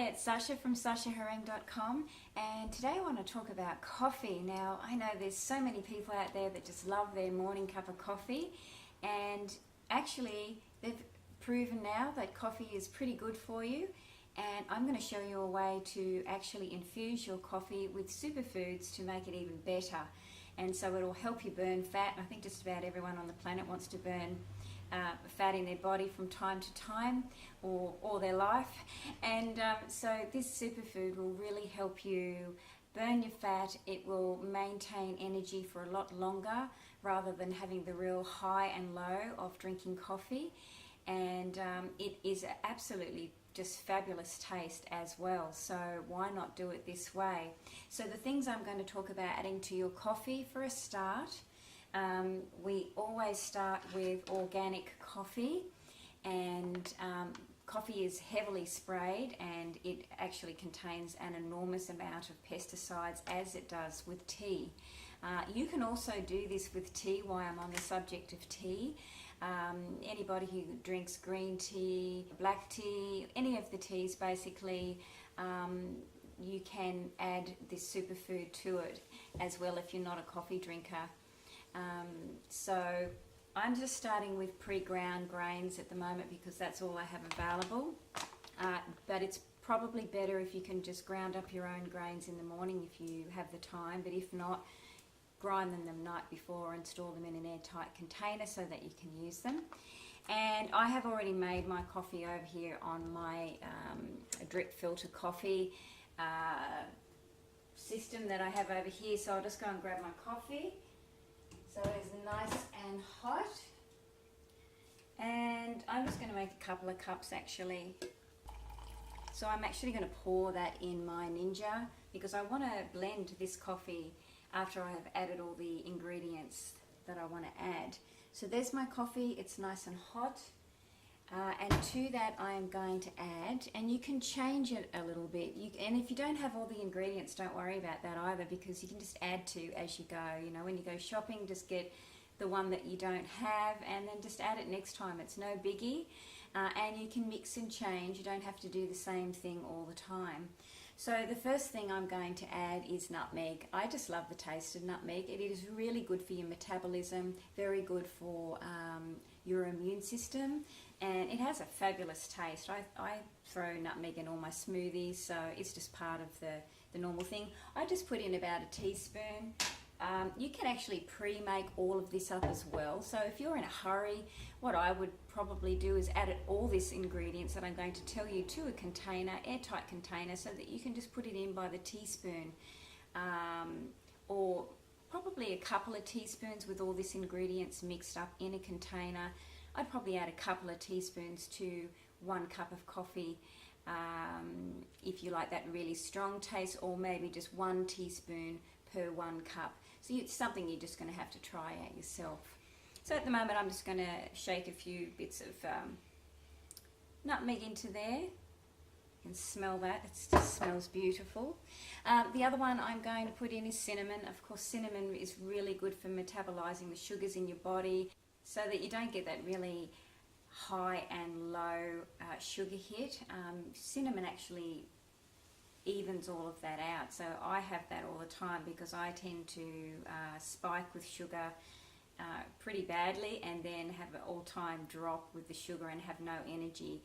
it's Sasha from sashahareng.com, and today I want to talk about coffee. Now, I know there's so many people out there that just love their morning cup of coffee, and actually they've proven now that coffee is pretty good for you, and I'm going to show you a way to actually infuse your coffee with superfoods to make it even better. And so it'll help you burn fat. I think just about everyone on the planet wants to burn fat in their body from time to time, or all their life. And so this superfood will really help you burn your fat. It will maintain energy for a lot longer rather than having the real high and low of drinking coffee. And it is absolutely just fabulous taste as well, so why not do it this way? So the things I'm going to talk about adding to your coffee for a start, we always start with organic coffee, and coffee is heavily sprayed and it actually contains an enormous amount of pesticides, as it does with tea. You can also do this with tea, while I'm on the subject of tea. Anybody who drinks green tea, black tea, any of the teas basically, you can add this superfood to it as well if you're not a coffee drinker. So I'm just starting with pre-ground grains at the moment because that's all I have available, but it's probably better if you can just ground up your own grains in the morning if you have the time, but if not, grind them the night before and store them in an airtight container so that you can use them. And I have already made my coffee over here on my drip filter coffee system that I have over here, so I'll just go and grab my coffee. So it's nice and hot, and I'm just going to make a couple of cups actually. So I'm actually going to pour that in my Ninja because I want to blend this coffee after I have added all the ingredients that I want to add. So there's my coffee, it's nice and hot, and to that I am going to add, and you can change it a little bit, and if you don't have all the ingredients, don't worry about that either, because you can just add to as you go. You know, when you go shopping, just get the one that you don't have and then just add it next time. It's no biggie, and you can mix and change. You don't have to do the same thing all the time. So the first thing I'm going to add is nutmeg. I just love the taste of nutmeg. It is really good for your metabolism, very good for your immune system, and it has a fabulous taste. I throw nutmeg in all my smoothies, so it's just part of the normal thing. I just put in about a teaspoon. You can actually pre-make all of this up as well, so if you're in a hurry, what I would probably do is add all this ingredients that I'm going to tell you to a container, airtight container, so that you can just put it in by the teaspoon, or probably a couple of teaspoons with all this ingredients mixed up in a container. I'd probably add a couple of teaspoons to 1 cup of coffee, if you like that really strong taste, or maybe just 1 teaspoon per 1 cup. So it's something you're just going to have to try out yourself. So at the moment I'm just going to shake a few bits of nutmeg into there. You can smell that, it just smells beautiful. The other one I'm going to put in is cinnamon. Of course, cinnamon is really good for metabolizing the sugars in your body so that you don't get that really high and low sugar hit. Cinnamon actually evens all of that out, so I have that all the time because I tend to spike with sugar pretty badly and then have an all-time drop with the sugar and have no energy.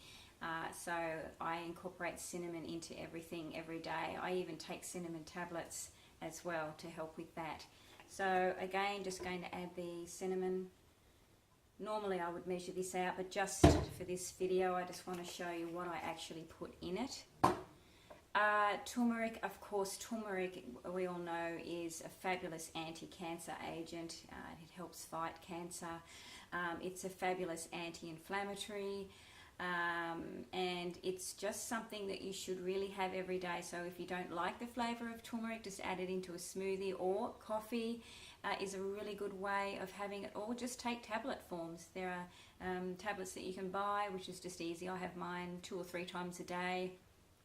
So I incorporate cinnamon into everything every day. I even take cinnamon tablets as well to help with that. So again, just going to add the cinnamon. Normally I would measure this out, but just for this video I just want to show you what I actually put in it. Turmeric, of course, turmeric we all know is a fabulous anti-cancer agent. It helps fight cancer. It's a fabulous anti-inflammatory, and it's just something that you should really have every day. So if you don't like the flavour of turmeric, just add it into a smoothie, or coffee is a really good way of having it, or just take tablet forms. There are tablets that you can buy, which is just easy. I have mine 2 or 3 times a day.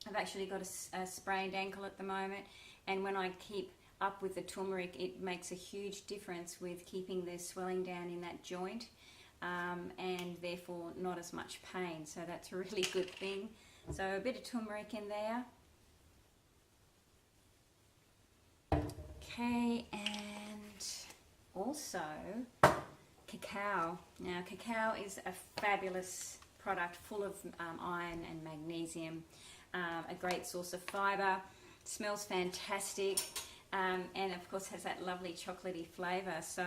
I've actually got a sprained ankle at the moment, and when I keep up with the turmeric, it makes a huge difference with keeping the swelling down in that joint, and therefore not as much pain. So that's a really good thing. So a bit of turmeric in there. Okay, and also cacao. Now cacao is a fabulous product full of iron and magnesium, a great source of fibre, smells fantastic, and of course has that lovely chocolatey flavour. So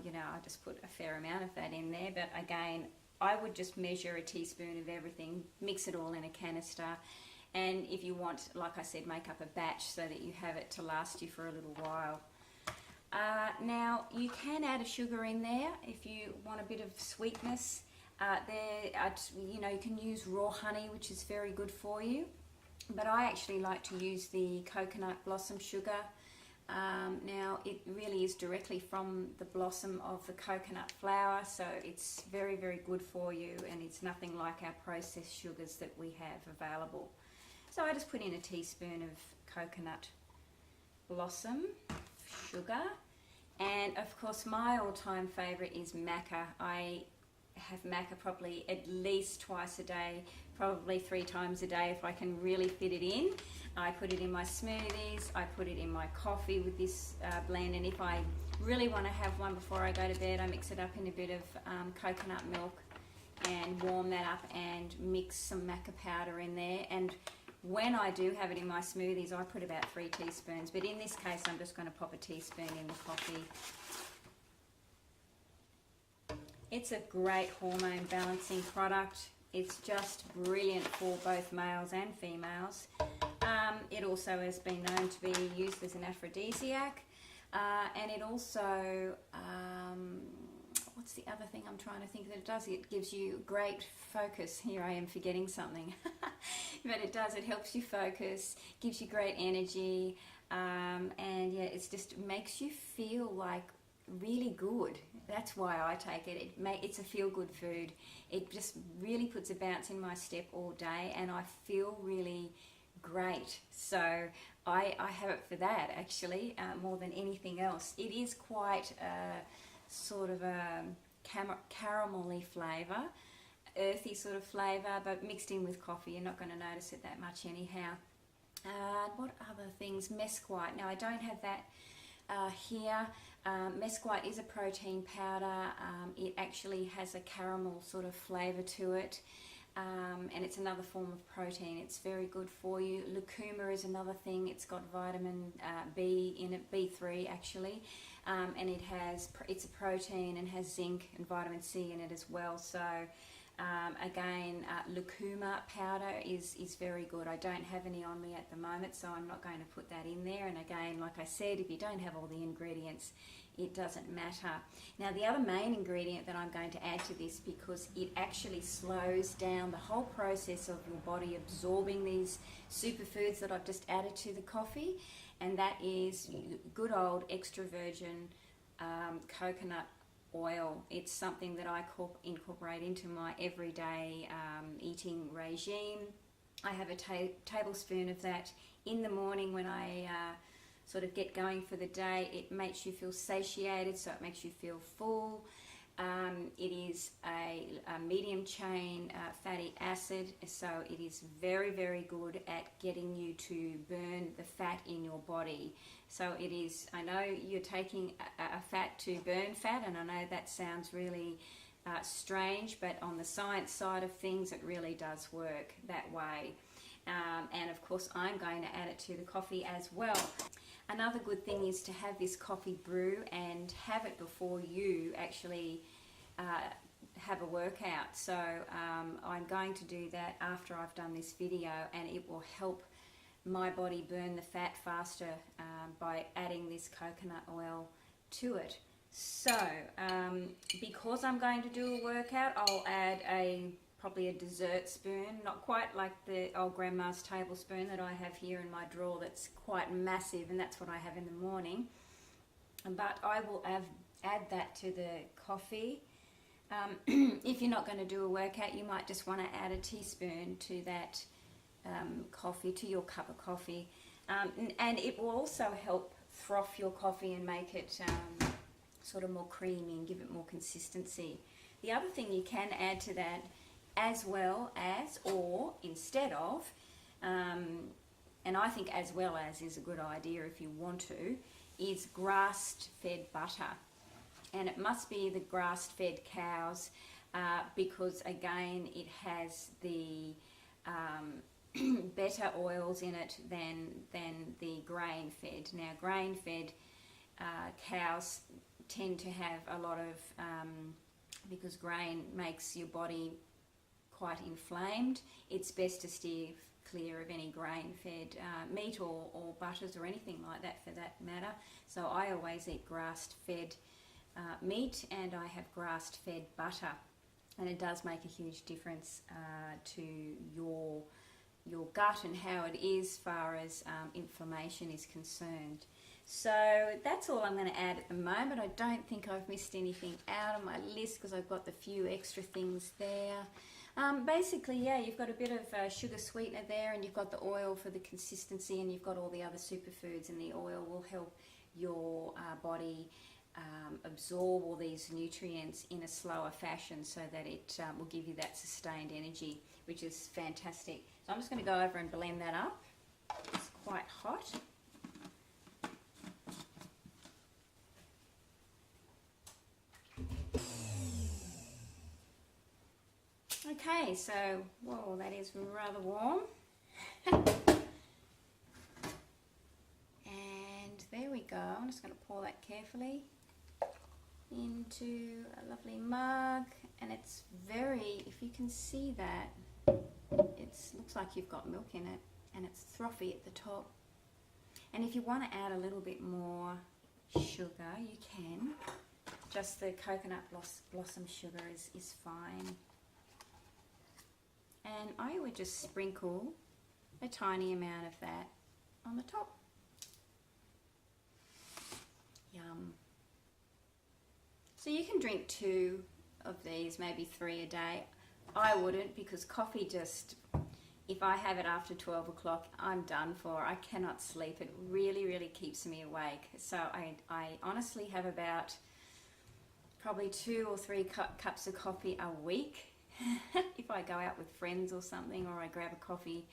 you know, I just put a fair amount of that in there, but again, I would just measure a teaspoon of everything, mix it all in a canister, and if you want, like I said, make up a batch so that you have it to last you for a little while. Now you can add a sugar in there if you want a bit of sweetness. You know, you can use raw honey, which is very good for you, but I actually like to use the coconut blossom sugar. Now it really is directly from the blossom of the coconut flower, so it's very, very good for you, and it's nothing like our processed sugars that we have available. So I just put in a teaspoon of coconut blossom sugar, and of course my all-time favourite is maca. I have maca probably at least twice a day, probably 3 times a day if I can really fit it in. I put it in my smoothies, I put it in my coffee with this blend, and if I really want to have one before I go to bed, I mix it up in a bit of coconut milk and warm that up and mix some maca powder in there. And when I do have it in my smoothies, I put about 3 teaspoons, but in this case I'm just going to pop a teaspoon in the coffee. It's a great hormone balancing product. It's just brilliant for both males and females. It also has been known to be used as an aphrodisiac, and it also, what's the other thing I'm trying to think that it does? It gives you great focus. Here I am forgetting something. But it does, it helps you focus, gives you great energy, and yeah, it just makes you feel like really good. That's why I take it. It's a feel-good food. It just really puts a bounce in my step all day, and I feel really great. So I have it for that, actually, more than anything else. It is quite sort of a caramelly flavour, earthy sort of flavour, but mixed in with coffee, you're not going to notice it that much anyhow. What other things? Mesquite. Now I don't have that here. Mesquite is a protein powder. It actually has a caramel sort of flavour to it, and it's another form of protein. It's very good for you. Lucuma is another thing. It's got vitamin B in it, B3 actually, and it's a protein and has zinc and vitamin C in it as well. So again, lucuma powder is very good. I don't have any on me at the moment, so I'm not going to put that in there. And again, like I said, if you don't have all the ingredients, it doesn't matter. Now the other main ingredient that I'm going to add to this, because it actually slows down the whole process of your body absorbing these superfoods that I've just added to the coffee, and that is good old extra virgin coconut oil. It's something that I incorporate into my everyday eating regime. I have a tablespoon of that in the morning when I sort of get going for the day. It makes you feel satiated, so it makes you feel full. It is a medium chain fatty acid, so it is very, very good at getting you to burn the fat in your body. So it is, I know you're taking a fat to burn fat, and I know that sounds really strange, but on the science side of things, it really does work that way. And of course, I'm going to add it to the coffee as well. Another good thing is to have this coffee brew and have it before you actually have a workout. So I'm going to do that after I've done this video, and it will help my body burn the fat faster by adding this coconut oil to it. So because I'm going to do a workout, I'll add probably a dessert spoon, not quite like the old grandma's tablespoon that I have here in my drawer that's quite massive, and that's what I have in the morning. But I will add that to the coffee. If you're not going to do a workout, you might just want to add a teaspoon to that coffee, to your cup of coffee, and it will also help froth your coffee and make it sort of more creamy and give it more consistency. The other thing you can add to that, as well as, or instead of, and I think as well as is a good idea if you want to, is grass-fed butter. And it must be the grass-fed cows because, again, it has the better oils in it than the grain-fed. Now, grain-fed cows tend to have a lot of, because grain makes your body quite inflamed, it's best to steer clear of any grain-fed meat or butters or anything like that for that matter. So I always eat grass-fed meat, and I have grass-fed butter, and it does make a huge difference to your gut and how it is as far as inflammation is concerned. So that's all I'm going to add at the moment. I don't think I've missed anything out on my list because I've got the few extra things there. Basically, yeah, you've got a bit of sugar sweetener there, and you've got the oil for the consistency, and you've got all the other superfoods, and the oil will help your body absorb all these nutrients in a slower fashion so that it will give you that sustained energy, which is fantastic. So I'm just going to go over and blend that up. It's quite hot. Okay, so, whoa, that is rather warm. And there we go. I'm just going to pour that carefully into a lovely mug. And it's very, if you can see that, it looks like you've got milk in it, and it's frothy at the top. And if you want to add a little bit more sugar, you can. Just the coconut blossom sugar is fine. And I would just sprinkle a tiny amount of that on the top. Yum. So you can drink 2 of these, maybe 3 a day. I wouldn't, because coffee just, if I have it after 12 o'clock, I'm done for. I cannot sleep. It really, really keeps me awake. So I honestly have about probably 2 or 3 cups of coffee a week. If I go out with friends or something, or I grab a coffee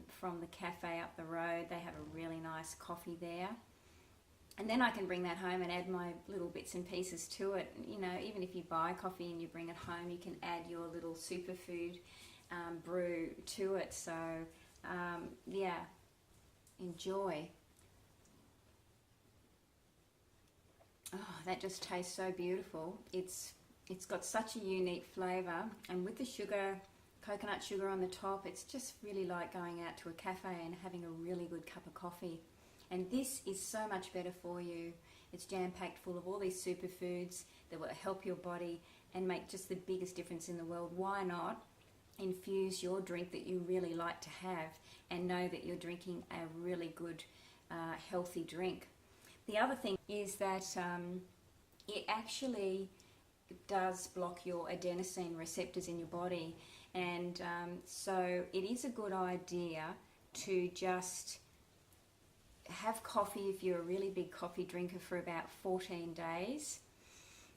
from the cafe up the road, they have a really nice coffee there. And then I can bring that home and add my little bits and pieces to it. You know, even if you buy coffee and you bring it home, you can add your little superfood brew to it. So, yeah, enjoy. Oh, that just tastes so beautiful. It's got such a unique flavour, and with the sugar, coconut sugar on the top, it's just really like going out to a cafe and having a really good cup of coffee. And this is so much better for you. It's jam-packed full of all these superfoods that will help your body and make just the biggest difference in the world. Why not infuse your drink that you really like to have and know that you're drinking a really good, healthy drink? The other thing is that it actually does block your adenosine receptors in your body, and so it is a good idea to just have coffee if you're a really big coffee drinker for about 14 days,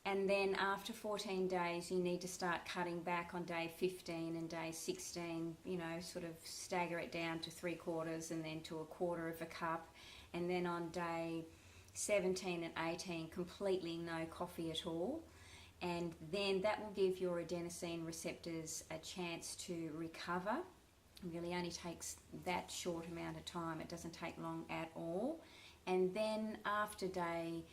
and then after 14 days you need to start cutting back on day 15 and day 16, you know, sort of stagger it down to 3/4 and then to 1/4 of a cup, and then on day 17 and 18 completely no coffee at all. And then that will give your adenosine receptors a chance to recover. It really only takes that short amount of time. It doesn't take long at all. And then after day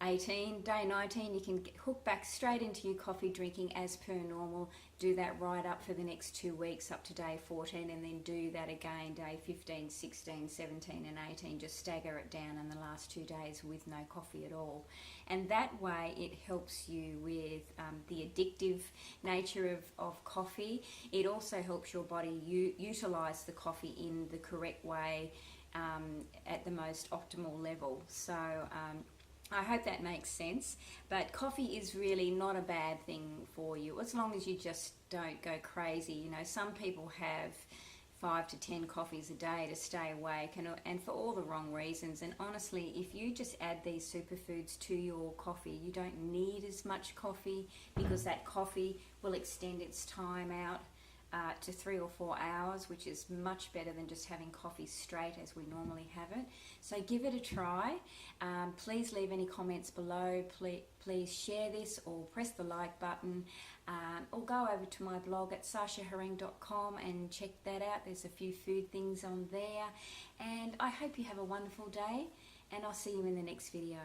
18, day 19, you can hook back straight into your coffee drinking as per normal. Do that right up for the next 2 weeks up to day 14, and then do that again day 15, 16, 17 and 18. Just stagger it down in the last 2 days with no coffee at all. And that way it helps you with the addictive nature of coffee. It also helps your body utilise the coffee in the correct way at the most optimal level. So I hope that makes sense, but coffee is really not a bad thing for you as long as you just don't go crazy. You know, some people have 5 to 10 coffees a day to stay awake, and for all the wrong reasons. And honestly, if you just add these superfoods to your coffee, you don't need as much coffee, because that coffee will extend its time out to 3 or 4 hours, which is much better than just having coffee straight as we normally have it. So give it a try. Please leave any comments below. Please share this or press the like button, or go over to my blog at sashahereng.com and check that out. There's a few food things on there, and I hope you have a wonderful day, and I'll see you in the next video.